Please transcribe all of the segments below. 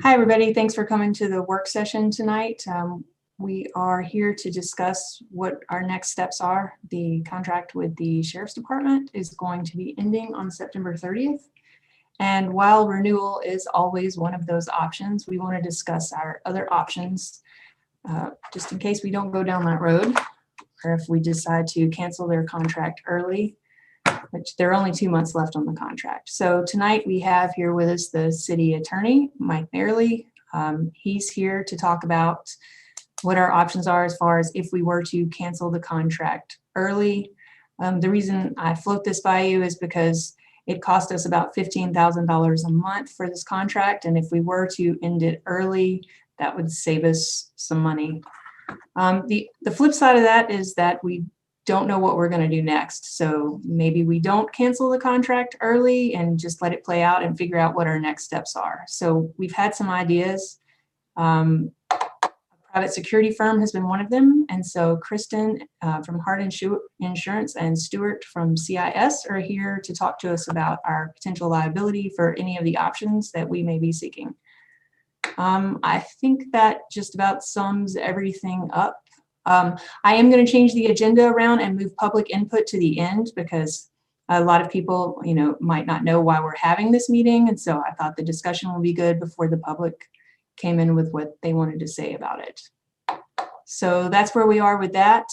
Hi, everybody. Thanks for coming to the work session tonight. We are here to discuss what our next steps are. The contract with the Sheriff's Department is going to be ending on September 30th. And while renewal is always one of those options, we want to discuss our other options just in case we don't go down that road, or if we decide to cancel their contract early, which there are only 2 months left on the contract. So tonight we have here with us the city attorney, Mike Merrily. He's here to talk about what our options are as far as if we were to cancel the contract early. The reason I float this by you is because it cost us about $15,000 a month for this contract. And if we were to end it early, that would save us some money. The flip side of that is that we don't know what we're going to do next. So maybe we don't cancel the contract early and just let it play out and figure out what our next steps are. So we've had some ideas. A private security firm has been one of them. And so Kristen from Hart Insurance and Stuart from CIS are here to talk to us about our potential liability for any of the options that we may be seeking. I think that just about sums everything up. I am going to change the agenda around and move public input to the end because a lot of people, might not know why we're having this meeting. And so I thought the discussion will be good before the public came in with what they wanted to say about it. So that's where we are with that.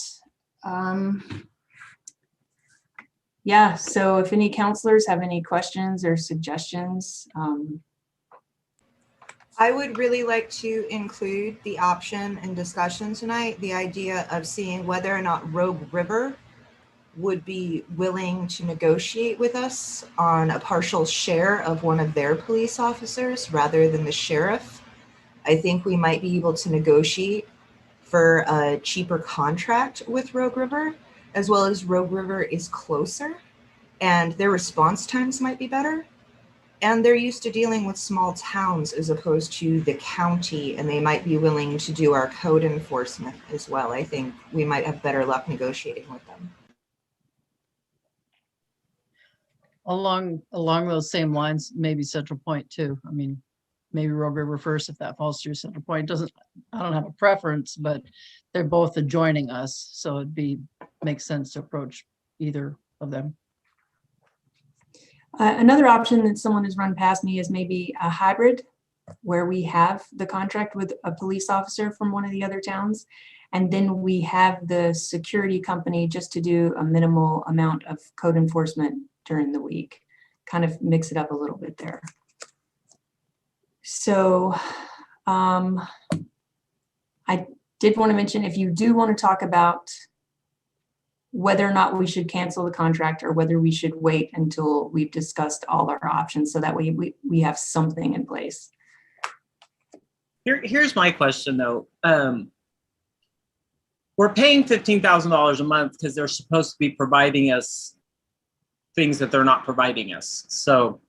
Yeah, so if any counselors have any questions or suggestions. I would really like to include the option in discussion tonight, the idea of seeing whether or not Rogue River would be willing to negotiate with us on a partial share of one of their police officers rather than the sheriff. I think we might be able to negotiate for a cheaper contract with Rogue River, as well as Rogue River is closer and their response times might be better. And they're used to dealing with small towns as opposed to the county, and they might be willing to do our code enforcement as well. I think we might have better luck negotiating with them. Along those same lines, maybe Central Point too. I mean, maybe Rogue River first if that falls through. Central Point I don't have a preference, but they're both adjoining us, so makes sense to approach either of them. Another option that someone has run past me is maybe a hybrid where we have the contract with a police officer from one of the other towns, and then we have the security company just to do a minimal amount of code enforcement during the week, kind of mix it up a little bit there. So I did want to mention, if you do want to talk about whether or not we should cancel the contract or whether we should wait until we've discussed all our options so that way we have something in place. Here's my question though. We're paying $15,000 a month because they're supposed to be providing us things that they're not providing us. So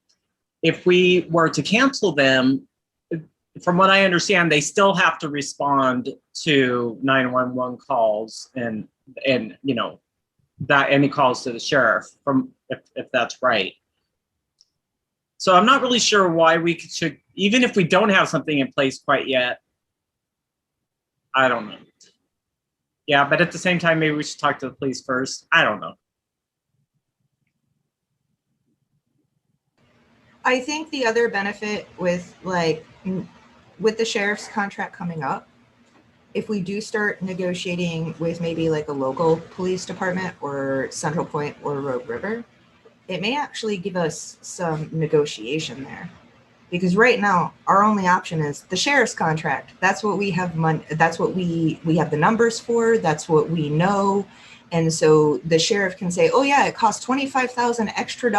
if we were to cancel them, from what I understand, they still have to respond to 911 calls and that any calls to the sheriff, from if that's right. So I'm not really sure why we should, even if we don't have something in place quite yet. I don't know. Yeah, but at the same time, maybe we should talk to the police first. I don't know. I think the other benefit with the sheriff's contract coming up, if we do start negotiating with maybe like a local police department or Central Point or Rogue River, it may actually give us some negotiation there. Because right now, our only option is the sheriff's contract. That's what we have that's what we have the numbers for. That's what we know. And so the sheriff can say, oh yeah, it costs $25,000 extra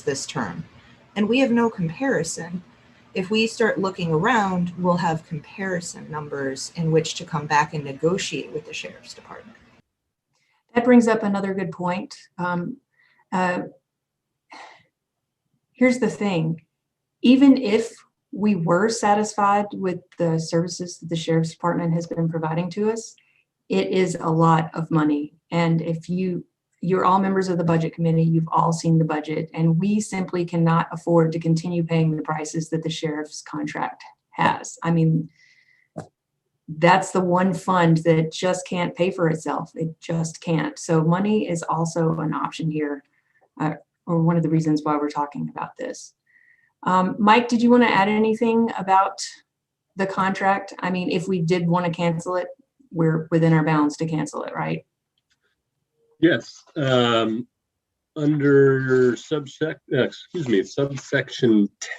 this term. And we have no comparison. If we start looking around, we'll have comparison numbers in which to come back and negotiate with the sheriff's department. That brings up another good point. Here's the thing. Even if we were satisfied with the services that the sheriff's department has been providing to us, it is a lot of money. And if you're all members of the budget committee, you've all seen the budget, and we simply cannot afford to continue paying the prices that the sheriff's contract has. I mean, that's the one fund that just can't pay for itself. It just can't. So money is also an option here, or one of the reasons why we're talking about this. Mike, did you want to add anything about the contract? I mean, if we did want to cancel it, we're within our bounds to cancel it, right? Yes. Under subsection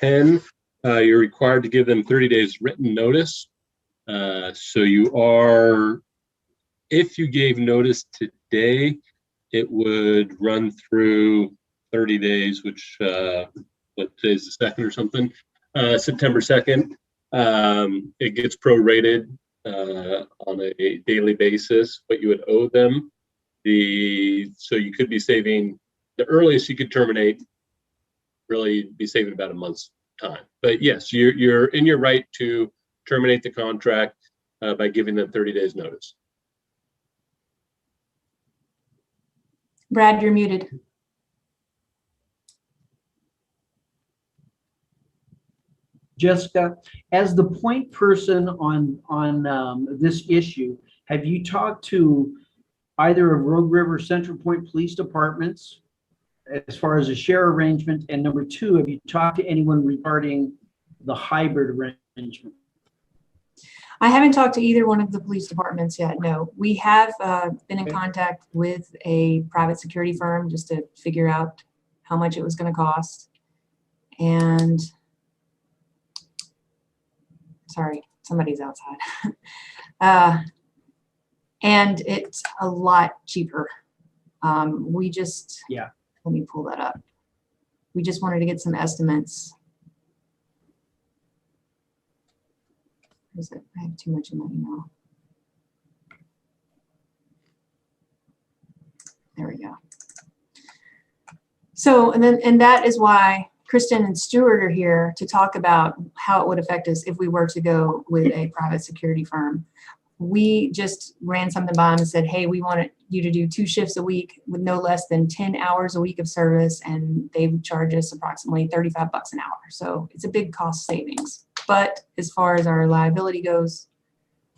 10, you're required to give them 30 days written notice. So you are, if you gave notice today, it would run through 30 days, which what today's the 2nd or something, September 2nd. It gets prorated on a daily basis, but you would owe them so you could be saving, the earliest you could terminate, really be saving about a month's time. But yes, you're in your right to terminate the contract by giving them 30 days notice. Brad, you're muted. Jessica, as the point person on this issue, have you talked to either of Rogue River Central Point Police Departments as far as a share arrangement? And number 2, have you talked to anyone regarding the hybrid arrangement? I haven't talked to either one of the police departments yet. No, we have been in contact with a private security firm just to figure out how much it was going to cost. And sorry, somebody's outside. And it's a lot cheaper. We just, Yeah. Let me pull that up. We just wanted to get some estimates. Where is it? I have too much in my email. There we go. So, and that is why Kristen and Stuart are here to talk about how it would affect us if we were to go with a private security firm. We just ran something by them and said, hey, we want you to do 2 shifts a week with no less than 10 hours a week of service, and they would charge us approximately $35 an hour. So it's a big cost savings. But as far as our liability goes,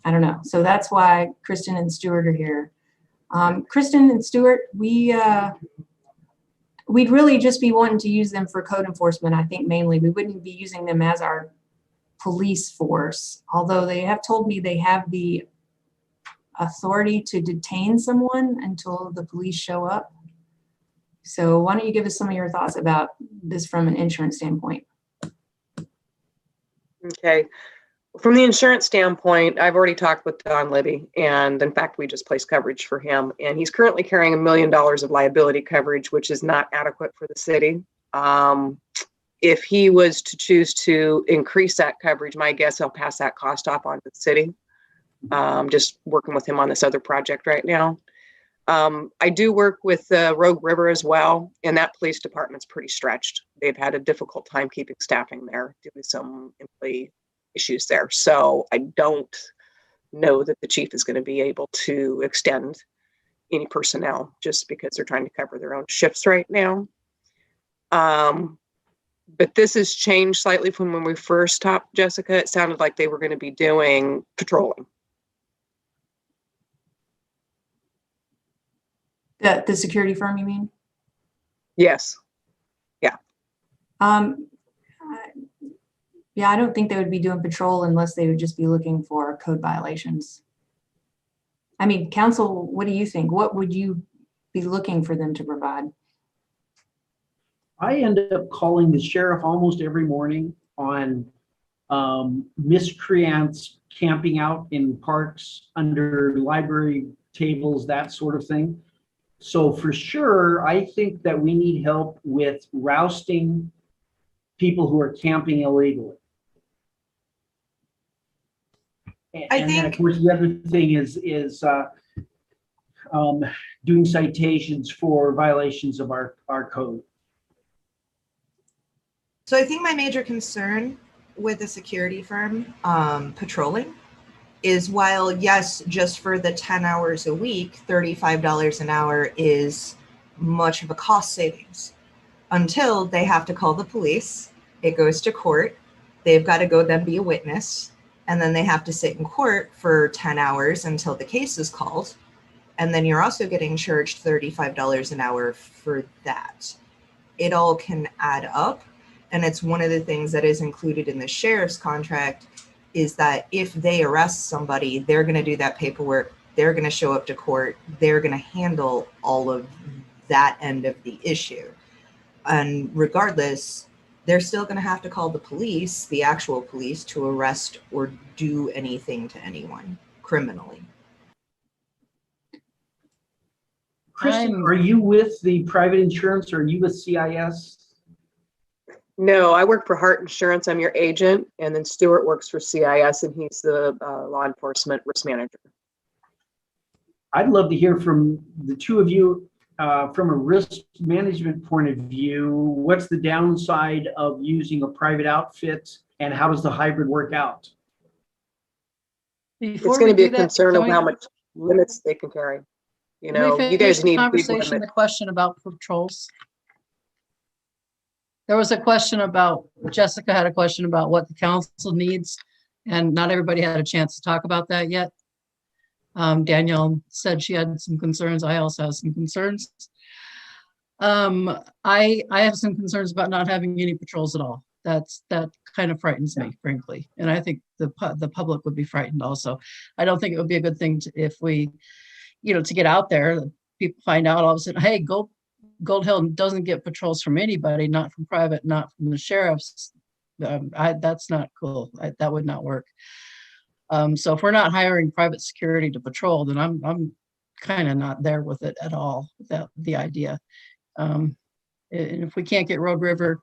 I don't know. So that's why Kristen and Stuart are here. Kristen and Stuart, we'd really just be wanting to use them for code enforcement. I think mainly we wouldn't be using them as our police force, although they have told me they have the authority to detain someone until the police show up. So why don't you give us some of your thoughts about this from an insurance standpoint? Okay. From the insurance standpoint, I've already talked with Don Libby, and in fact, we just placed coverage for him, and he's currently carrying $1 million of liability coverage, which is not adequate for the city. If he was to choose to increase that coverage, my guess he'll pass that cost off onto the city. Just working with him on this other project right now. I do work with Rogue River as well, and that police department's pretty stretched. They've had a difficult time keeping staffing there due to some employee issues there. So I don't know that the chief is going to be able to extend any personnel just because they're trying to cover their own shifts right now. But this has changed slightly from when we first talked, Jessica. It sounded like they were going to be doing patrolling. The security firm, you mean? Yes. Yeah, I don't think they would be doing patrol unless they would just be looking for code violations. I mean, council, what do you think? What would you be looking for them to provide? I end up calling the sheriff almost every morning on miscreants camping out in parks, under library tables, that sort of thing. So for sure, I think that we need help with rousting people who are camping illegally. And then, of course, the other thing is doing citations for violations of our code. So I think my major concern with the security firm patrolling is, while yes, just for the 10 hours a week, $35 an hour is much of a cost savings until they have to call the police. It goes to court. they've got to go then be a witness, and then they have to sit in court for 10 hours until the case is called. And then you're also getting charged $35 an hour for that. It all can add up. And it's one of the things that is included in the sheriff's contract is that if they arrest somebody, they're going to do that paperwork. They're going to show up to court. They're going to handle all of that end of the issue. And regardless, they're still going to have to call the police, the actual police, to arrest or do anything to anyone criminally. Kristen, I'm- are you with the private insurance or are you with CIS? No, I work for Hart Insurance. I'm your agent. And then Stuart works for CIS and he's the law enforcement risk manager. I'd love to hear from the two of you from a risk management point of view. What's the downside of using a private outfit and how does the hybrid work out? It's Before going to we be a do that, concern of can we- how much limits they can carry. You can we know, you finish guys the need big conversation, limits. the question about patrols. There was a question about, Jessica had a question about what the council needs, and not everybody had a chance to talk about that yet. Danielle said she had some concerns. I also have some concerns. I have some concerns about not having any patrols at all. That kind of frightens me, frankly. And I think the public would be frightened also. I don't think it would be a good thing if we, to get out there, people find out all of a sudden, hey, Gold Hill doesn't get patrols from anybody, not from private, not from the sheriffs. That's not cool. That would not work. So if we're not hiring private security to patrol, then I'm kind of not there with it at all, the idea. And if we can't get Rogue River,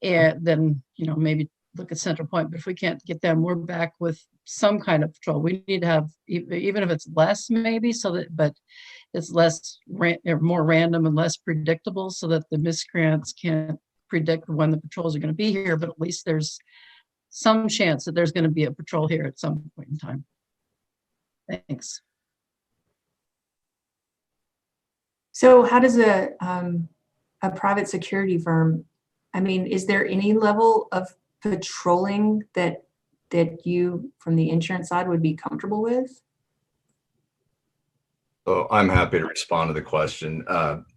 then, maybe look at Central Point, but if we can't get them, we're back with some kind of patrol. We need to have, even if it's less maybe, but it's less or more random and less predictable so that the miscreants can't predict when the patrols are going to be here, but at least there's some chance that there's going to be a patrol here at some point in time. Thanks. So how does a private security firm, is there any level of patrolling that you from the insurance side would be comfortable with? So I'm happy to respond to the question.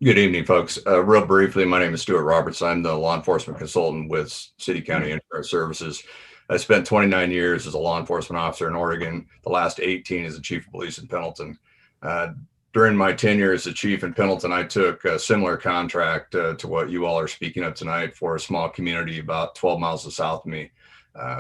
Good evening, folks. Real briefly, my name is Stuart Roberts. I'm the law enforcement consultant with City County Insurance Services. I spent 29 years as a law enforcement officer in Oregon, the last 18 as the chief of police in Pendleton. During my tenure as the chief in Pendleton, I took a similar contract to what you all are speaking of tonight for a small community about 12 miles south of me,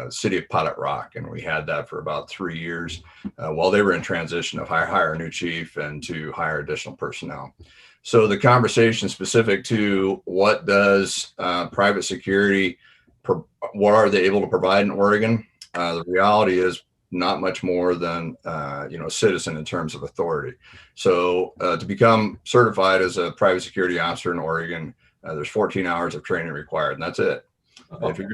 city of Pilot Rock. And we had that for about 3 years while they were in transition to hire a new chief and to hire additional personnel. So the conversation specific to what does private security, what are they able to provide in Oregon? The reality is not much more than a citizen in terms of authority. So to become certified as a private security officer in Oregon, there's 14 hours of training required, and that's it. Okay.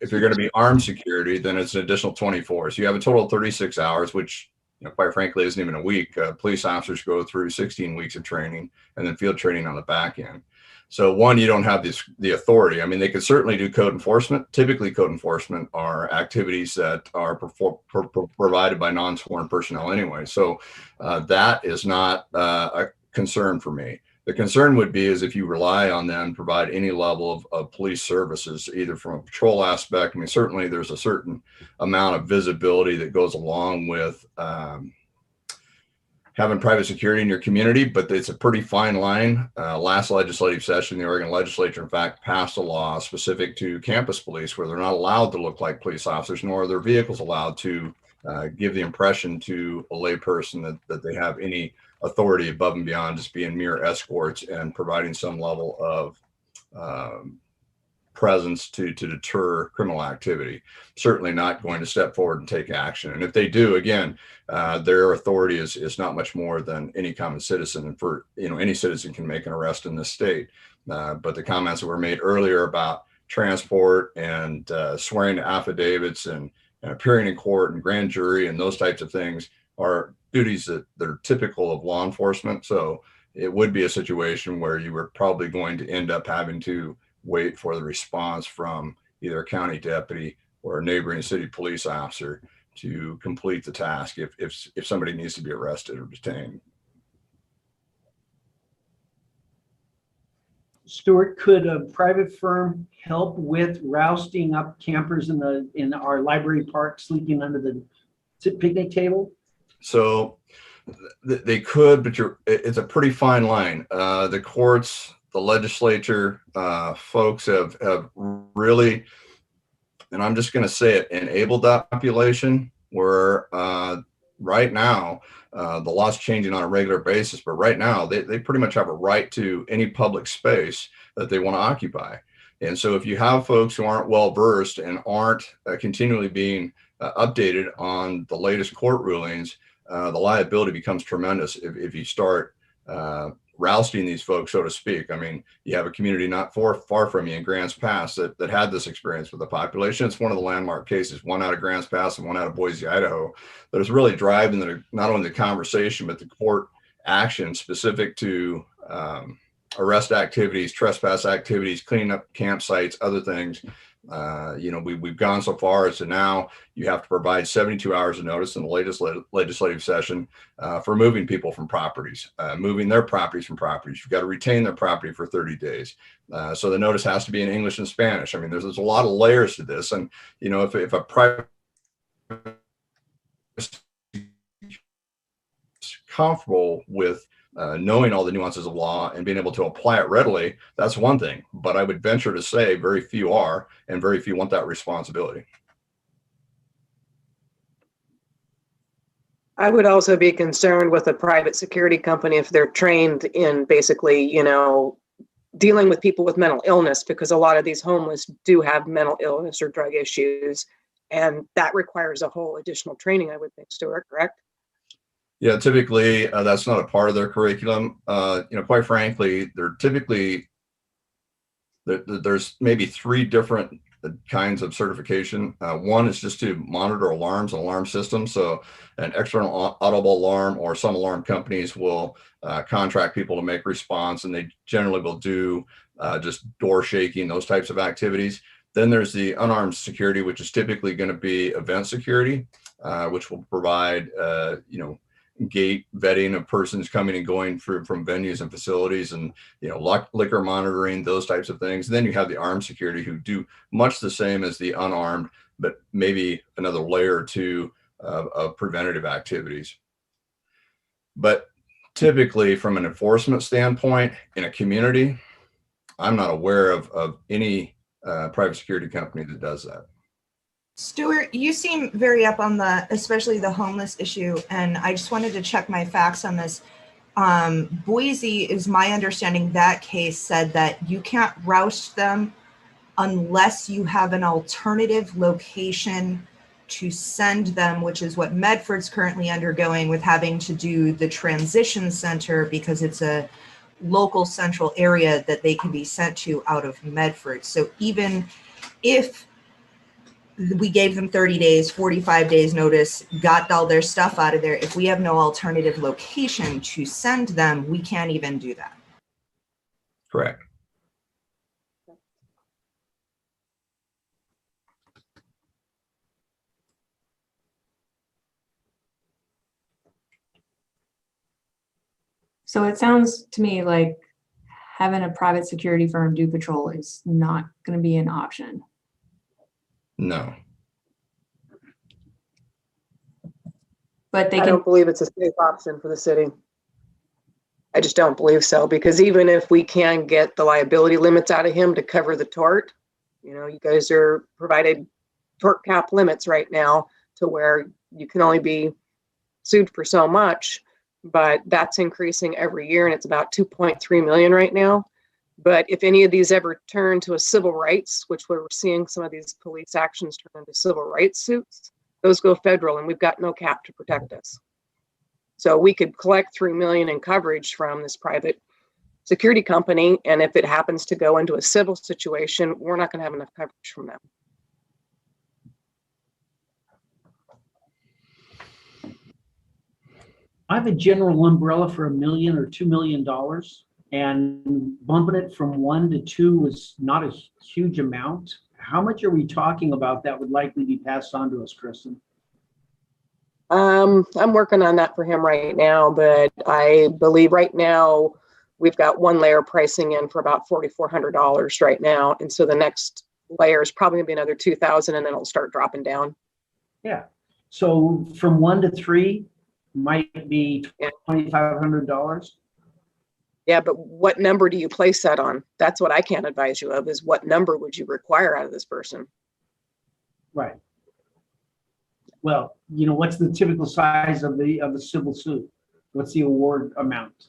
If you're going to be armed security, then it's an additional 24. So you have a total of 36 hours, which quite frankly isn't even a week. Police officers go through 16 weeks of training and then field training on the back end. So one, you don't have the authority. They could certainly do code enforcement. Typically code enforcement are activities that are provided by non-sworn personnel anyway. So that is not a concern for me. The concern would be is if you rely on them to provide any level of police services, either from a patrol aspect. Certainly there's a certain amount of visibility that goes along with having private security in your community, but it's a pretty fine line. Last legislative session, the Oregon legislature, in fact, passed a law specific to campus police where they're not allowed to look like police officers, nor are their vehicles allowed to give the impression to a layperson that they have any authority above and beyond just being mere escorts and providing some level of presence to deter criminal activity. Certainly not going to step forward and take action. And if they do, again, their authority is not much more than any common citizen. And for, any citizen can make an arrest in this state. But the comments that were made earlier about transport and swearing to affidavits and appearing in court and grand jury and those types of things are duties that are typical of law enforcement. So it would be a situation where you were probably going to end up having to wait for the response from either a county deputy or a neighboring city police officer to complete the task if somebody needs to be arrested or detained. Stuart, could a private firm help with rousting up campers in our library park sleeping under the picnic table? So they could, but it's a pretty fine line. The courts, the legislature, folks have really, and I'm just going to say it, enabled that population where right now, the law's changing on a regular basis, but right now they pretty much have a right to any public space that they want to occupy. And so if you have folks who aren't well versed and aren't continually being updated on the latest court rulings, the liability becomes tremendous if you start rousting these folks, so to speak. I mean, you have a community not far from you in Grants Pass that had this experience with the population. It's one of the landmark cases, one out of Grants Pass and one out of Boise, Idaho, that is really driving not only the conversation, but the court action specific to arrest activities, trespass activities, cleaning up campsites, other things. We've gone so far as to now you have to provide 72 hours of notice in the latest legislative session for moving people from properties, moving their properties from properties. You've got to retain their property for 30 days. So the notice has to be in English and Spanish. I mean, there's a lot of layers to this. And, if a private is comfortable with knowing all the nuances of law and being able to apply it readily, that's one thing. But I would venture to say very few are, and very few want that responsibility. I would also be concerned with a private security company if they're trained in basically, dealing with people with mental illness, because a lot of these homeless do have mental illness or drug issues. And that requires a whole additional training, I would think, Stuart, correct? Yeah, typically that's not a part of their curriculum. Quite frankly, there's maybe 3 different kinds of certification. One is just to monitor alarms and alarm systems. So an external audible alarm, or some alarm companies will contract people to make response, and they generally will do just door shaking, those types of activities. Then there's the unarmed security, which is typically going to be event security, which will provide, gate vetting of persons coming and going from venues and facilities, and liquor monitoring, those types of things. And then you have the armed security, who do much the same as the unarmed, but maybe another layer or two of preventative activities. But typically, from an enforcement standpoint in a community, I'm not aware of any private security company that does that. Stuart, you seem very up on especially the homeless issue, and I just wanted to check my facts on this. Boise, is my understanding, that case said that you can't roust them unless you have an alternative location to send them, which is what Medford's currently undergoing with having to do the transition center, because it's a local central area that they can be sent to out of Medford. So even if we gave them 30 days, 45 days notice, got all their stuff out of there, if we have no alternative location to send them, we can't even do that. Correct. So it sounds to me like having a private security firm do patrol is not going to be an option. No. But they I can, don't believe it's a safe option for the city. I just don't believe so, because even if we can get the liability limits out of him to cover the tort, you guys are provided tort cap limits right now to where you can only be sued for so much, but that's increasing every year, and it's about 2.3 million right now. But if any of these ever turn to a civil rights, which we're seeing some of these police actions turn into civil rights suits, those go federal, and we've got no cap to protect us. So we could collect 3 million in coverage from this private security company, and if it happens to go into a civil situation, we're not going to have enough coverage from them. I have a general umbrella for $1 million or $2 million, and bumping it from 1 to 2 is not a huge amount. how much are we talking about that would likely be passed on to us, Kristen? I'm working on that for him right now, but I believe right now we've got one layer pricing in for about $4,400 right now. And so the next layer is probably gonna be another 2,000 and then it'll start dropping down. Yeah. So from 1 to 3 might be $2,500. Yeah, but what number do you place that on? That's what I can't advise you of, is what number would you require out of this person? Right. Well, you know, what's the typical size of the civil suit? What's the award amount?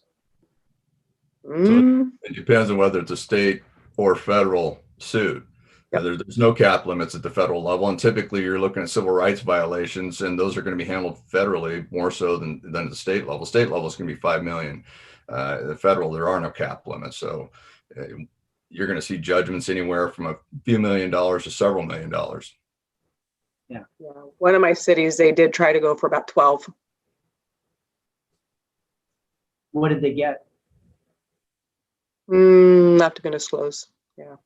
It depends on whether it's a state or federal suit. Yep. There's no cap limits at the federal level, and typically you're looking at civil rights violations, and those are going to be handled federally more so than at the state level. State level is going to be 5 million. The federal, there are no cap limits, so you're going to see judgments anywhere from a few $1 million to several $1 million. Yeah. One of my cities, they did try to go for about 12. What did they get? Not going to disclose. Yeah.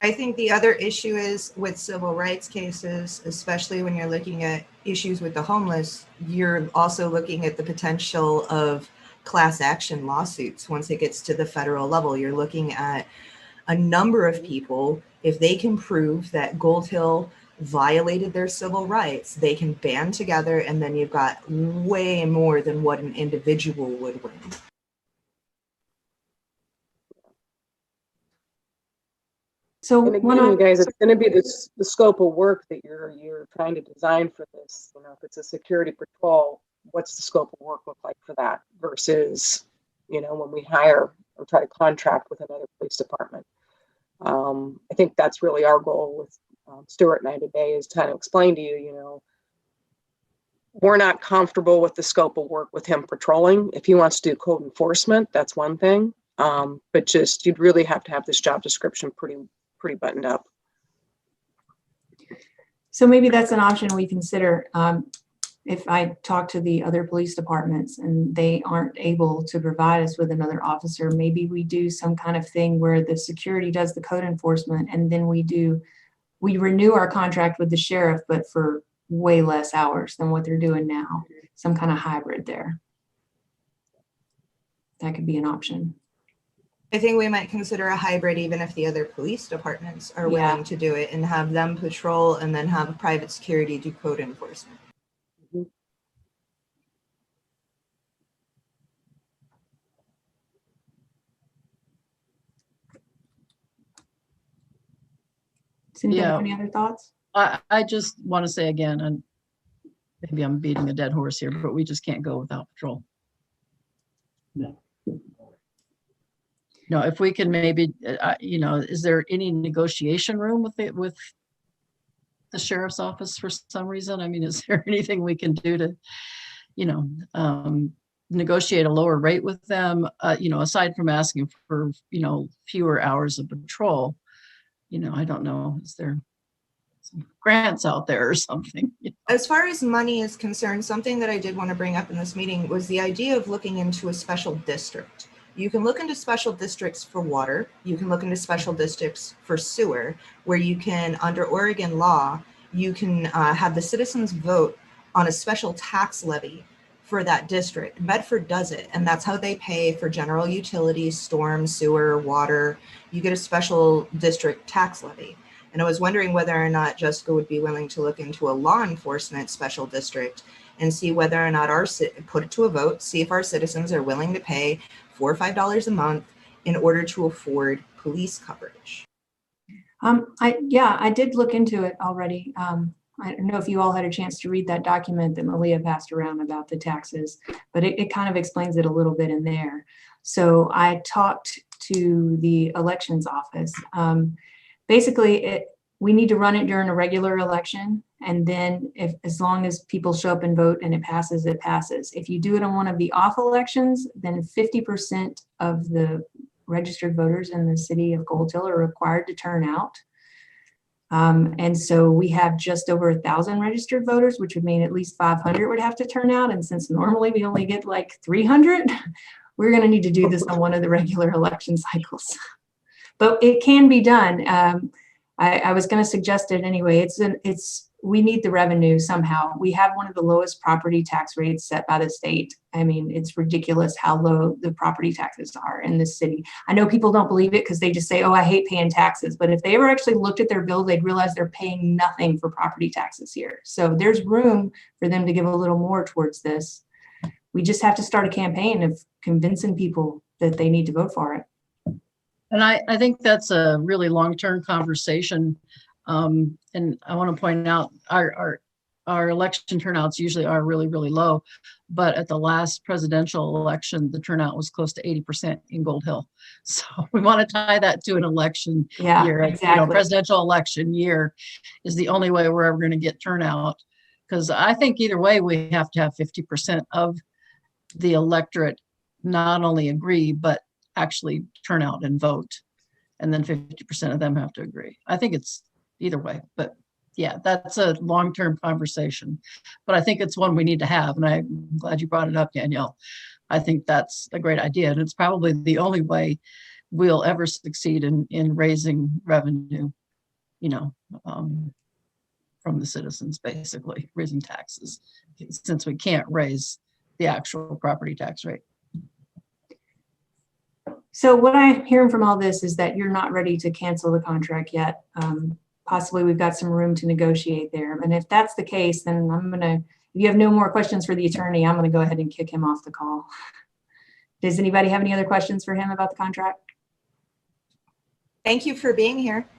I think the other issue is with civil rights cases, especially when you're looking at issues with the homeless, you're also looking at the potential of class action lawsuits. Once it gets to the federal level, you're looking at a number of people. If they can prove that Gold Hill violated their civil rights, they can band together, and then you've got way more than what an individual would win. So And when again, I, you guys, it's going to be the scope of work that you're trying to design for this. You know, if it's a security patrol, what's the scope of work look like for that versus, you know, when we hire or try to contract with another police department. I think that's really our goal with Stuart and I today, is trying to explain to you, you know, we're not comfortable with the scope of work with him patrolling. If he wants to do code enforcement, that's one thing. But just, you'd really have to have this job description pretty buttoned up. so maybe that's an option we consider. If I talk to the other police departments and they aren't able to provide us with another officer, maybe we do some kind of thing where the security does the code enforcement, and then we renew our contract with the sheriff, but for way less hours than what they're doing now. Some kind of hybrid there. That could be an option. I think we might consider a hybrid even if the other police departments are Yeah. willing to do it, and have them patrol and then have private security do code enforcement. Does anybody Yeah. have any other thoughts? I just want to say again, and maybe I'm beating a dead horse here, but we just can't go without patrol. No. No, if we can maybe, you know, is there any negotiation room with the sheriff's office for some reason? I mean, is there anything we can do to, you know, negotiate a lower rate with them? You know, aside from asking for, you know, fewer hours of patrol, you know, I don't know, is there some grants out there or something? As far as money is concerned, something that I did want to bring up in this meeting was the idea of looking into a special district. You can look into special districts for water. You can look into special districts for sewer, where you can, under Oregon law, you can have the citizens vote on a special tax levy for that district. Medford does it, and that's how they pay for general utilities, storm, sewer, water. You get a special district tax levy. And I was wondering whether or not Jessica would be willing to look into a law enforcement special district and see whether or not put it to a vote, see if our citizens are willing to pay $4 or $5 a month in order to afford police coverage. I did look into it already. I don't know if you all had a chance to read that document that Malia passed around about the taxes, but it kind of explains it a little bit in there. So I talked to the elections office. Basically, we need to run it during a regular election. And then as long as people show up and vote and it passes, it passes. If you do it on one of the off elections, then 50% of the registered voters in the city of Gold Hill are required to turn out. And so we have just over 1,000 registered voters, which would mean at least 500 would have to turn out. And since normally we only get like 300, we're going to need to do this on one of the regular election cycles. But it can be done. I was going to suggest it anyway. We need the revenue somehow. We have one of the lowest property tax rates set by the state. I mean, it's ridiculous how low the property taxes are in this city. I know people don't believe it because they just say, oh, I hate paying taxes. But if they ever actually looked at their bill, they'd realize they're paying nothing for property taxes here. So there's room for them to give a little more towards this. We just have to start a campaign of convincing people that they need to vote for it. And I think that's a really long-term conversation. And I want to point out our election turnouts usually are really, really low. But at the last presidential election, the turnout was close to 80% in Gold Hill. So we want to tie that to an election Yeah, year. exactly. Presidential election year is the only way we're ever going to get turnout. Because I think either way, we have to have 50% of the electorate not only agree, but actually turn out and vote. And then 50% of them have to agree. I think it's either way, but yeah, that's a long-term conversation, but I think it's one we need to have. And I'm glad you brought it up, Danielle. I think that's a great idea. And it's probably the only way we'll ever succeed in raising revenue, from the citizens, basically raising taxes, since we can't raise the actual property tax rate. So what I'm hearing from all this is that you're not ready to cancel the contract yet. Possibly we've got some room to negotiate there. And if that's the case, then if you have no more questions for the attorney, I'm going to go ahead and kick him off the call. Does anybody have any other questions for him about the contract? Thank you for being here.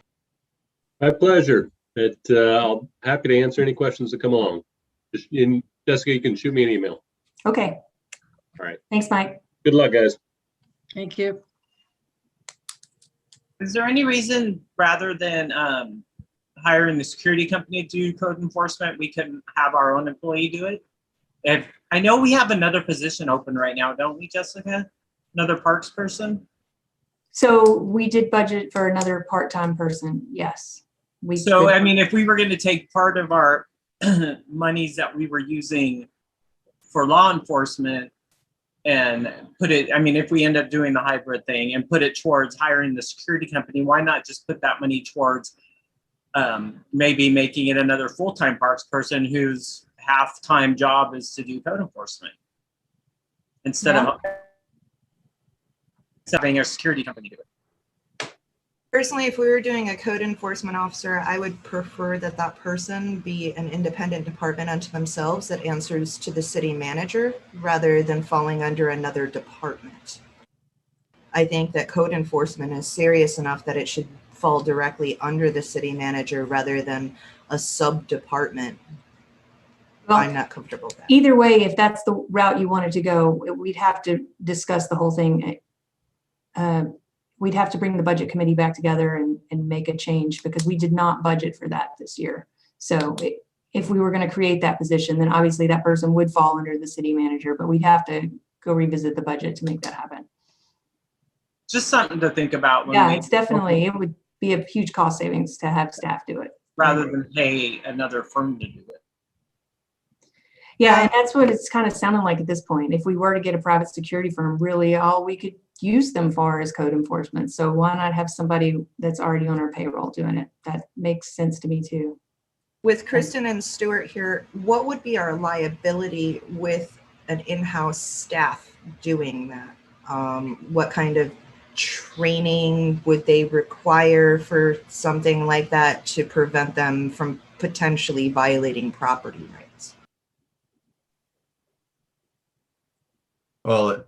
My pleasure. I'm happy to answer any questions that come along. Jessica, you can shoot me an email. Okay. All right. Thanks, Mike. Good luck, guys. Thank you. Is there any reason rather than hiring the security company to do code enforcement, we couldn't have our own employee do it? If I know we have another position open right now, don't we, Jessica? Another parks person? So we did budget for another part-time person. Yes. If we were going to take part of our monies that we were using for law enforcement and put it, if we end up doing the hybrid thing and put it towards hiring the security company, why not just put that money towards maybe making it another full-time parks person whose half-time job is to do code enforcement instead of having a security company do it? Personally, if we were doing a code enforcement officer, I would prefer that person be an independent department unto themselves that answers to the city manager rather than falling under another department. I think that code enforcement is serious enough that it should fall directly under the city manager rather than a sub-department. Well, I'm not comfortable with that. either way, if that's the route you wanted to go, we'd have to discuss the whole thing. We'd have to bring the budget committee back together and make a change because we did not budget for that this year. So if we were going to create that position, then obviously that person would fall under the city manager, but we'd have to go revisit the budget to make that happen. Just something to think about. It would be a huge cost savings to have staff do it. Rather than pay another firm to do it. Yeah, and that's what it's kind of sounding like at this point. If we were to get a private security firm, really all we could use them for is code enforcement. So why not have somebody that's already on our payroll doing it? That makes sense to me too. With Kristen and Stuart here, what would be our liability with an in-house staff doing that? What kind of training would they require for something like that to prevent them from potentially violating property rights? Well,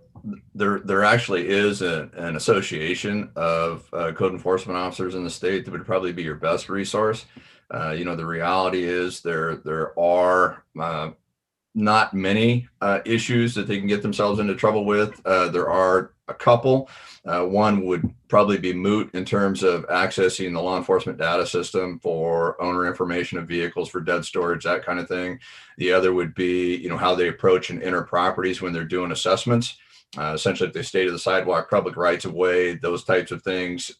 there actually is an association of code enforcement officers in the state that would probably be your best resource. The reality is there are not many issues that they can get themselves into trouble with. There are a couple. One would probably be moot in terms of accessing the law enforcement data system for owner information of vehicles for dead storage, that kind of thing. The other would be, how they approach and enter properties when they're doing assessments. Essentially, if they stay to the sidewalk, public rights of way, those types of things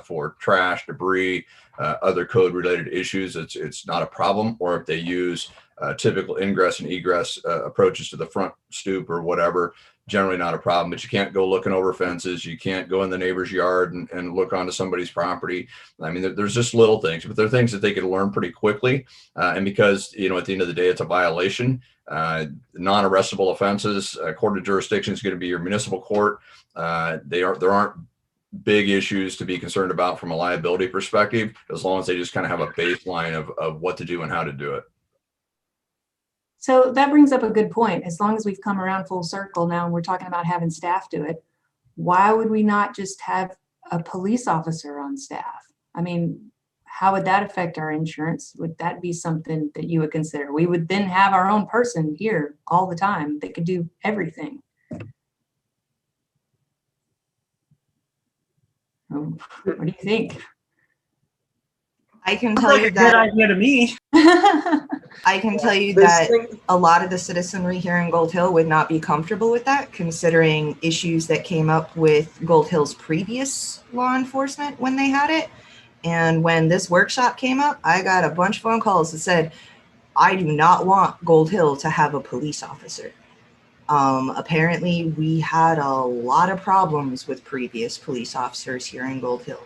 for trash, debris, other code related issues, it's not a problem. Or if they use typical ingress and egress approaches to the front stoop or whatever, generally not a problem. But you can't go looking over fences. You can't go in the neighbor's yard and look onto somebody's property. I mean, there's just little things, but they're things that they could learn pretty quickly. And because, you know, at the end of the day, it's a violation. Non-arrestable offenses, court of jurisdiction is going to be your municipal court. There aren't big issues to be concerned about from a liability perspective, as long as they just kind of have a baseline of what to do and how to do it. So that brings up a good point. As long as we've come around full circle now and we're talking about having staff do it, why would we not just have a police officer on staff? I mean, how would that affect our insurance? Would that be something that you would consider? We would then have our own person here all the time that could do everything. What do you think? I can Sounds tell like you a good that idea to me. I can tell you This that thing- a lot of the citizenry here in Gold Hill would not be comfortable with that, considering issues that came up with Gold Hill's previous law enforcement when they had it. And when this workshop came up, I got a bunch of phone calls that said, I do not want Gold Hill to have a police officer. Apparently, we had a lot of problems with previous police officers here in Gold Hill.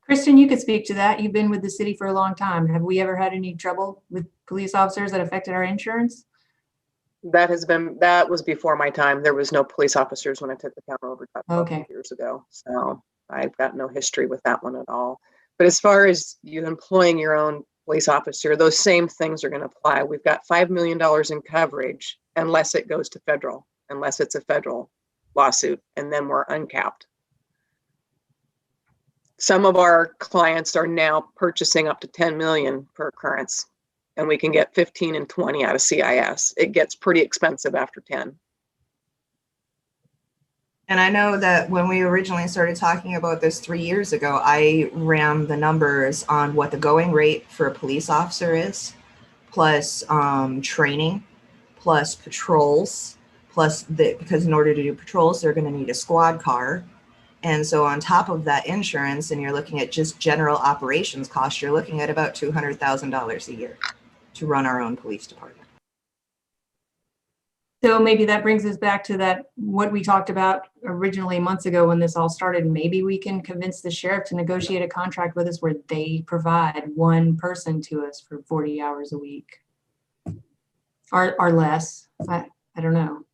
Kristen, you could speak to that. You've been with the city for a long time. Have we ever had any trouble with police officers that affected our insurance? That was before my time. There was no police officers when I took the town over Okay. years ago. So I've got no history with that one at all. But as far as you employing your own police officer, those same things are going to apply. We've got $5 million in coverage unless it goes to federal, unless it's a federal lawsuit, and then we're uncapped. Some of our clients are now purchasing up to 10 million per occurrence, and we can get 15 and 20 out of CIS. It gets pretty expensive after 10. And I know that when we originally started talking about this 3 years ago, I ran the numbers on what the going rate for a police officer is, plus training, plus patrols, plus because in order to do patrols, they're going to need a squad car. And so on top of that insurance, and you're looking at just general operations costs, you're looking at about $200,000 a year to run our own police department. So maybe that brings us back to that, what we talked about originally months ago when this all started. Maybe we can convince the sheriff to negotiate a contract with us where they provide one person to us for 40 hours a week. Or less. I don't know.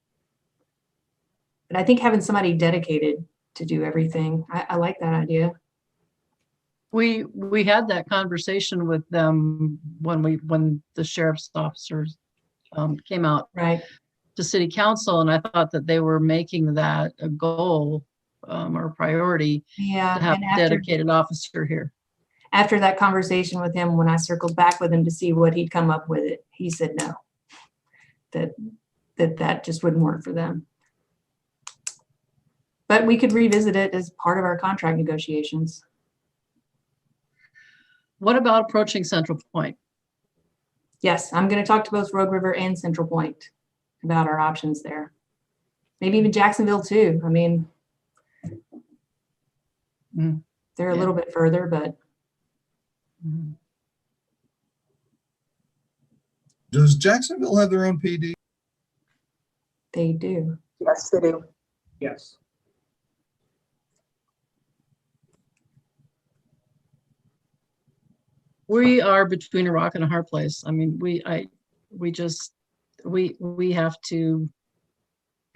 But I think having somebody dedicated to do everything, I like that idea. We had that conversation with them when the sheriff's officers came out Right. to city council, and I thought that they were making that a goal or a priority Yeah. to have and a dedicated officer here. after that conversation with him, when I circled back with him to see what he'd come up with it, he said no. That just wouldn't work for them. But we could revisit it as part of our contract negotiations. What about approaching Central Point? Yes, I'm going to talk to both Rogue River and Central Point about our options there. Maybe even Jacksonville too. I mean, they're a Yeah. little bit further, but Does Jacksonville have their own PD? they do. Yes, they do. Yes. We are between a rock and a hard place. I mean, we have to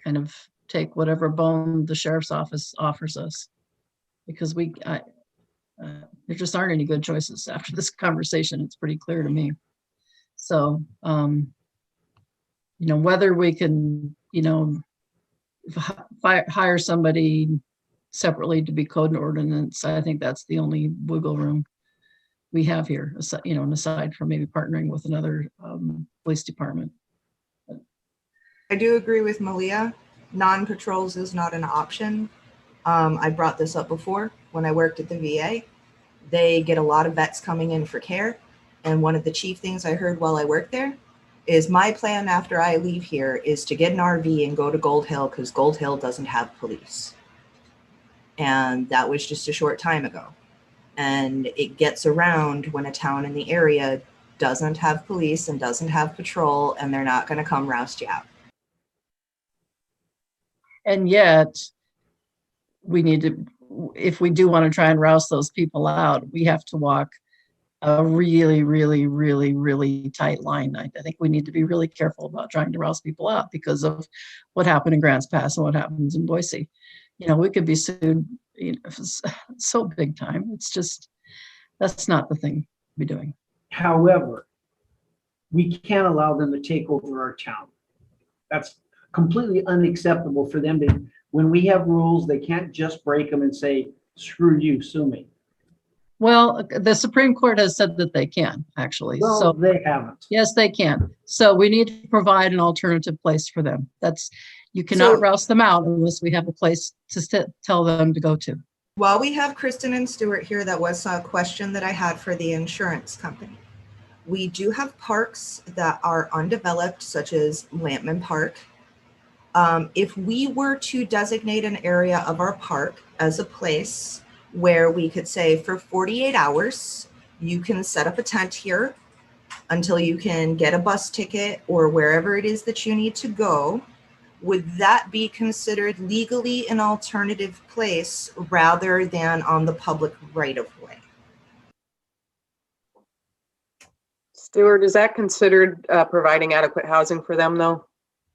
kind of take whatever bone the sheriff's office offers us, because there just aren't any good choices after this conversation. It's pretty clear to me. So, whether we can, hire somebody separately to be code and ordinance, I think that's the only wiggle room we have here, and aside from maybe partnering with another police department. I do agree with Malia. Non-patrols is not an option. I brought this up before when I worked at the VA. They get a lot of vets coming in for care. And one of the chief things I heard while I worked there is my plan after I leave here is to get an RV and go to Gold Hill because Gold Hill doesn't have police. And that was just a short time ago. And it gets around when a town in the area doesn't have police and doesn't have patrol, and they're not going to come roust you out. And yet, we need to, if we do want to try and rouse those people out, we have to walk a really, really, really, really tight line. I think we need to be really careful about trying to rouse people out because of what happened in Grants Pass and what happens in Boise. You know, we could be sued, you know, so big time. It's just, that's not the thing to be doing. However, we can't allow them to take over our town. That's completely unacceptable for them to, when we have rules, they can't just break them and say, screw you, sue me. Well, the Supreme Court has said that they can, actually. Well, So they haven't. yes, they can. So we need to provide an alternative place for them. That's, you cannot So- rouse them out unless we have a place to tell them to go to. While we have Kristen and Stuart here, that was a question that I had for the insurance company. We do have parks that are undeveloped, such as Lampman Park. If we were to designate an area of our park as a place where we could say for 48 hours, you can set up a tent here until you can get a bus ticket or wherever it is that you need to go, would that be considered legally an alternative place rather than on the public right of way? Stuart, is that considered providing adequate housing for them though?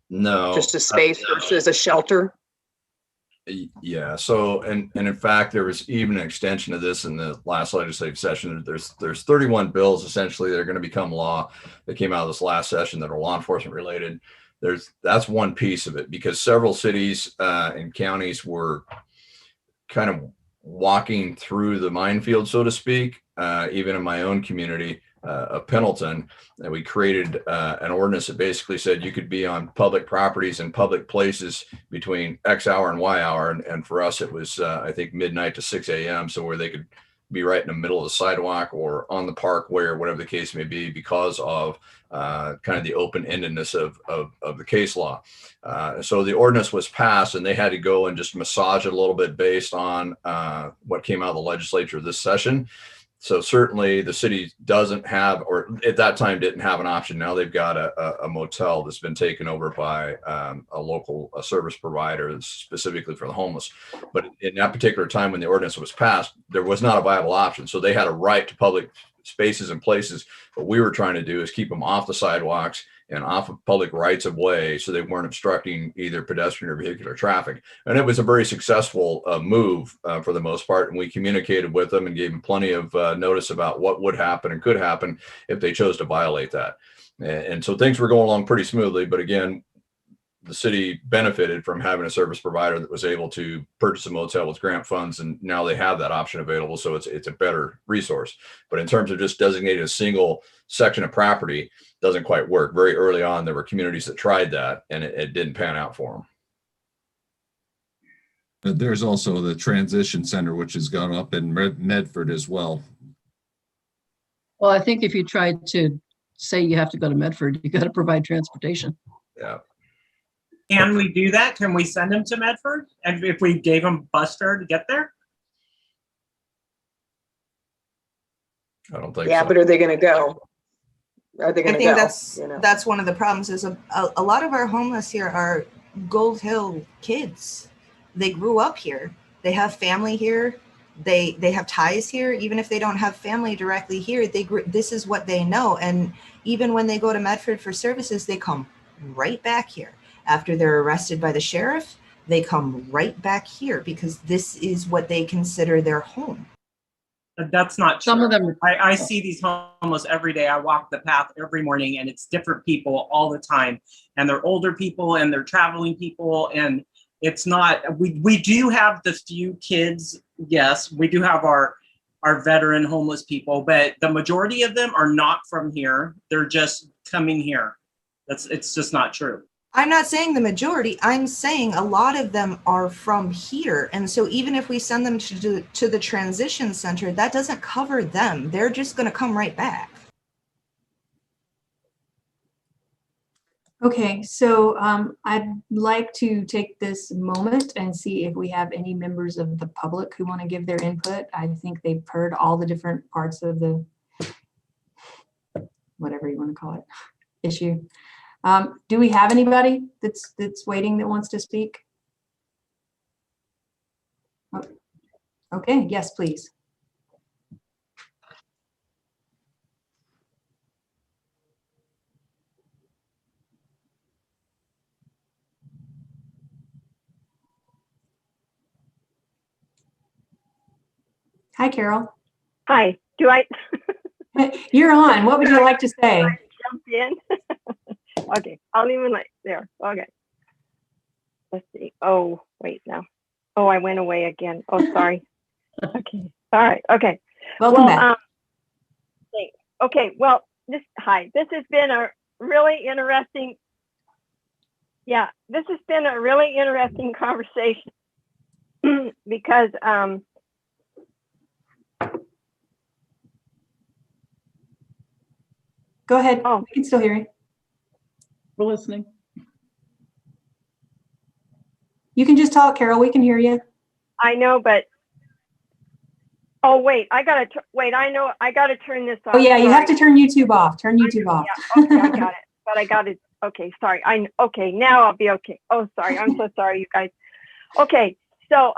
No. Just a space versus a shelter? Yeah. So, and in fact, there was even an extension of this in the last legislative session. There's 31 bills essentially that are going to become law that came out of this last session that are law enforcement related. That's one piece of it, because several cities and counties were kind of walking through the minefield, so to speak. Even in my own community of Pendleton, that we created an ordinance that basically said you could be on public properties and public places between X hour and Y hour. And for us, it was, I think, midnight to 6 a.m. So where they could be right in the middle of the sidewalk or on the parkway or whatever the case may be, because of kind of the open-endedness of the case law. So the ordinance was passed and they had to go and just massage it a little bit based on what came out of the legislature this session. So certainly the city doesn't have, or at that time didn't have, an option. Now they've got a motel that's been taken over by a local service provider specifically for the homeless. But in that particular time when the ordinance was passed, there was not a viable option. So they had a right to public spaces and places. What we were trying to do is keep them off the sidewalks and off of public rights of way, so they weren't obstructing either pedestrian or vehicular traffic. And it was a very successful move for the most part. And we communicated with them and gave them plenty of notice about what would happen and could happen if they chose to violate that. And so things were going along pretty smoothly. But again, the city benefited from having a service provider that was able to purchase a motel with grant funds, and now they have that option available. So it's a better resource. But in terms of just designating a single section of property, doesn't quite work. Very early on, there were communities that tried that, and it didn't pan out for them. But there's also the transition center, which has gone up in Medford as well. Well, I think if you try to say you have to go to Medford, you got to provide transportation. Yeah. Can we do that? Can we send them to Medford? And if we gave them bus fare to get there? I don't think Yeah, so. but are they going to go? Are they I going to think go? that's You know? that's one of the problems is a lot of our homeless here are Gold Hill kids. They grew up here. They have family here. They have ties here. Even if they don't have family directly here, this is what they know. And even when they go to Medford for services, they come right back here. After they're arrested by the sheriff, they come right back here because this is what they consider their home. That's not true. Some of them, I see these homeless every day. I walk the path every morning and it's different people all the time. And they're older people and they're traveling people. And it's not, we do have the few kids. Yes, we do have our veteran homeless people, but the majority of them are not from here. They're just coming here. It's just not true. I'm not saying the majority, I'm saying a lot of them are from here. And so even if we send them to the transition center, that doesn't cover them. They're just going to come right back. Okay, so I'd like to take this moment and see if we have any members of the public who want to give their input. I think they've heard all the different parts of the whatever you want to call it, issue. Do we have anybody that's waiting that wants to speak? Oh, okay, yes, please. Hi, Carol. Hi, do I You're on. What would you like to say? jump in? Okay, I'll leave it like there. Okay. Let's see. Oh, wait now. Oh, I went away again. Oh, sorry. Okay. All right. Okay. Welcome Well, back. thanks. Okay. Well, this has been a really interesting. Yeah, this has been a really interesting conversation because Go ahead. oh. We can still hear you. We're listening. You can just talk, Carol. We can hear you. I know, but oh wait, I gotta wait. I know I gotta turn this off. Oh yeah, you have Sorry. to turn YouTube off. Turn YouTube off. Yeah, okay, I got it. But I got it. Okay, sorry. Okay, now I'll be okay. Oh, sorry. I'm so sorry, you guys. Okay, so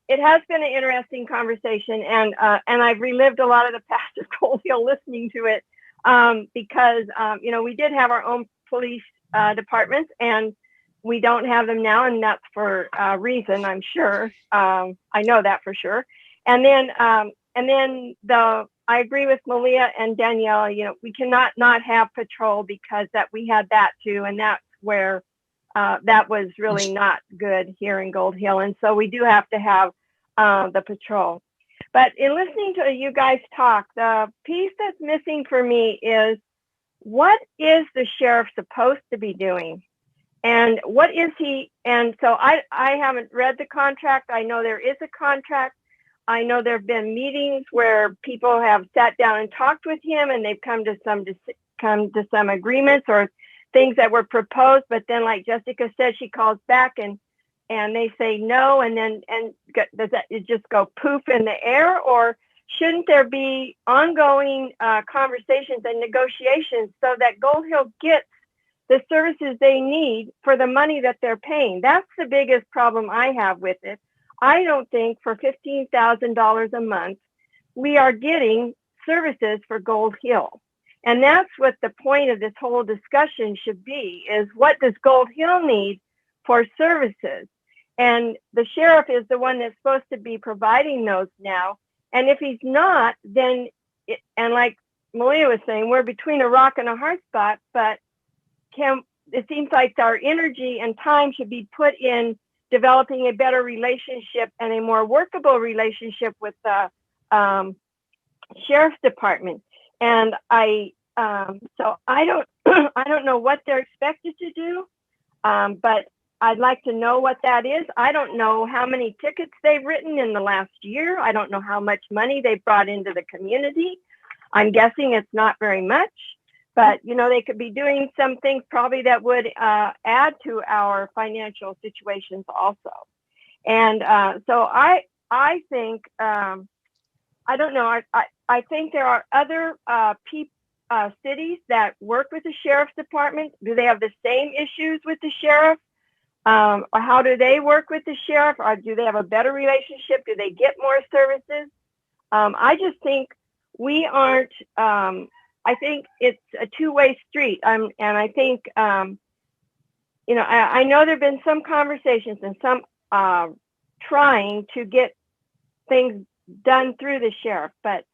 it has been an interesting conversation, and I've relived a lot of the past of Gold Hill listening to it, because you know, we did have our own police departments, and we don't have them now, and that's for a reason, I'm sure. I know that for sure. And then I agree with Malia and Danielle, you know, we cannot not have patrol because that we had that too. And that's where that was really not good here in Gold Hill. And so we do have to have the patrol. But in listening to you guys talk, the piece that's missing for me is, what is the sheriff supposed to be doing? And what is he? And so I haven't read the contract. I know there is a contract. I know there have been meetings where people have sat down and talked with him, and they've come to some agreements or things that were proposed. But then, like Jessica said, she calls back and they say no, and does that it just go poof in the air, or shouldn't there be ongoing conversations and negotiations so that Gold Hill gets the services they need for the money that they're paying? That's the biggest problem I have with it. I don't think for $15,000 a month, we are getting services for Gold Hill. And that's what the point of this whole discussion should be, is what does Gold Hill need for services? And the sheriff is the one that's supposed to be providing those now. And if he's not, then, and like Malia was saying, we're between a rock and a hard spot, but it seems like our energy and time should be put in developing a better relationship and a more workable relationship with the sheriff's department. And so I don't know what they're expected to do, but I'd like to know what that is. I don't know how many tickets they've written in the last year. I don't know how much money they brought into the community. I'm guessing it's not very much. But, you know, they could be doing some things probably that would add to our financial situations also. And so I think, I don't know, I think there are other cities that work with the sheriff's department. Do they have the same issues with the sheriff? Or how do they work with the sheriff? Or do they have a better relationship? Do they get more services? I just think we aren't, I think it's a two-way street. And I think, you know, I know there've been some conversations and some trying to get things done through the sheriff, but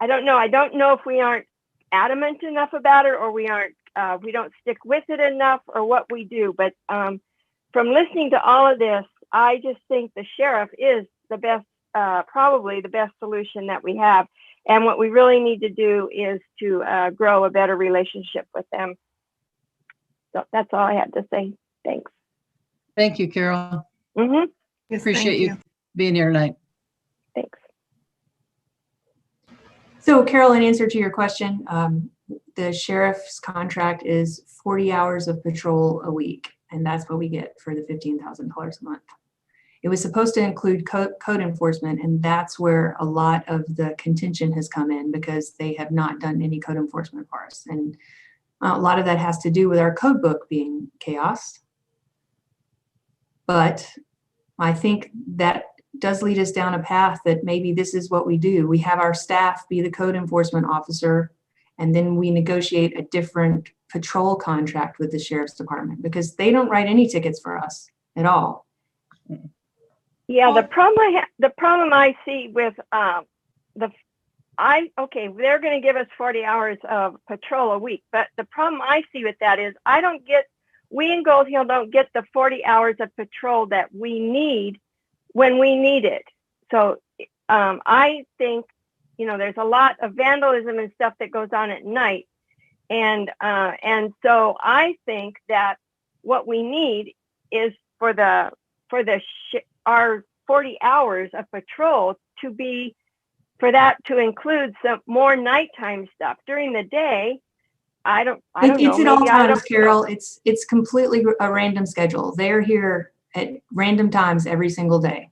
I don't know. I don't know if we aren't adamant enough about it, or we don't stick with it enough, or what we do. But from listening to all of this, I just think the sheriff is the best, probably the best solution that we have. And what we really need to do is to grow a better relationship with them. So that's all I had to say. Thanks. Thank you, Carol. Yes, Appreciate thank you being here tonight. Thanks. So Carol, in answer to your question, the sheriff's contract is 40 hours of patrol a week, and that's what we get for the $15,000 a month. It was supposed to include code enforcement, and that's where a lot of the contention has come in because they have not done any code enforcement for us. And a lot of that has to do with our code book being chaos. But I think that does lead us down a path that maybe this is what we do. We have our staff be the code enforcement officer, and then we negotiate a different patrol contract with the sheriff's department because they don't write any tickets for us at all. Yeah, the problem I see with they're going to give us 40 hours of patrol a week, but the problem I see with that is we in Gold Hill don't get the 40 hours of patrol that we need when we need it. So I think, there's a lot of vandalism and stuff that goes on at night. And so I think that what we need is for our 40 hours of patrol to include some more nighttime stuff. During the day, I don't know. It's at all maybe I times, don't- Carol. It's completely a random schedule. They're here at random times every single day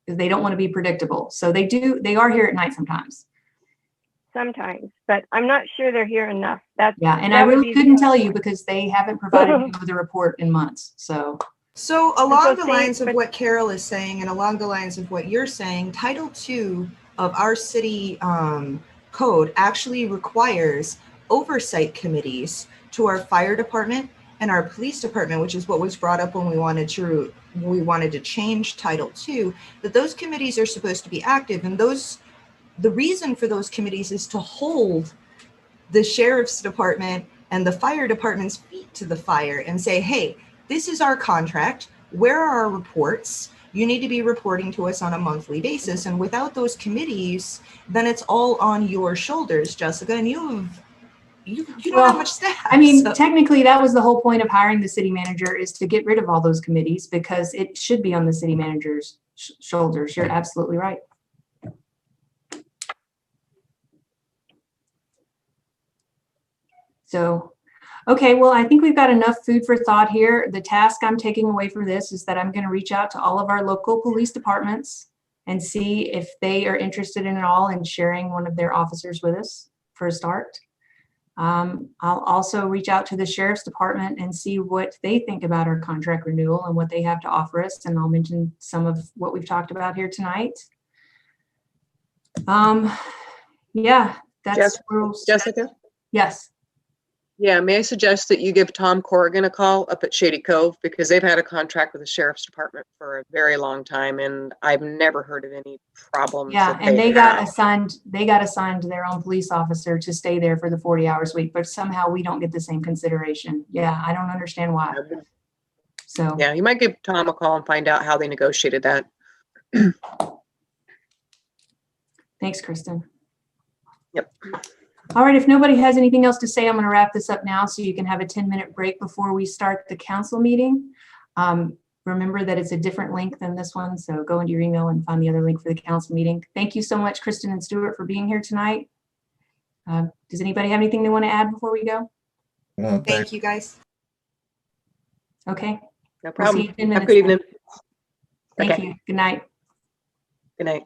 because they don't want to be predictable. So they are here at night sometimes. Sometimes, but I'm not sure they're here enough. Yeah, and I really couldn't tell you because they haven't provided me with a report in months. So along the see, lines of but- what Carol is saying and along the lines of what you're saying, Title II of our city code actually requires oversight committees to our fire department and our police department, which is what was brought up when we wanted to change Title II, that those committees are supposed to be active. And the reason for those committees is to hold the sheriff's department and the fire department's feet to the fire and say, hey, this is our contract. Where are our reports? You need to be reporting to us on a monthly basis. And without those committees, then it's all on your shoulders, Jessica. And you don't have much staff. I mean, so- technically, that was the whole point of hiring the city manager is to get rid of all those committees because it should be on the city manager's shoulders. You're absolutely right. So, okay, well, I think we've got enough food for thought here. The task I'm taking away from this is that I'm going to reach out to all of our local police departments and see if they are interested in it all in sharing one of their officers with us for a start. I'll also reach out to the sheriff's department and see what they think about our contract renewal and what they have to offer us. And I'll mention some of what we've talked about here tonight. Yeah, that's where we'll start. Jessica? Yes. Yeah, may I suggest that you give Tom Corrigan a call up at Shady Cove because they've had a contract with the sheriff's department for a very long time and I've never heard of any problems. Yeah, that and they they've got had. assigned their own police officer to stay there for the 40 hours a week, but somehow we don't get the same consideration. Yeah, I don't understand why. So, Yeah, you might give Tom a call and find out how they negotiated that. thanks, Kristen. Yep. All right, if nobody has anything else to say, I'm going to wrap this up now so you can have a 10-minute break before we start the council meeting. Remember that it's a different link than this one, so go into your email and find the other link for the council meeting. Thank you so much, Kristen and Stuart, for being here tonight. Does anybody have anything they want to add before we go? Thank you, guys. Okay. No We'll see you problem. in 10 Have a minutes good then. evening. Thank Okay. you. Good night. Good night.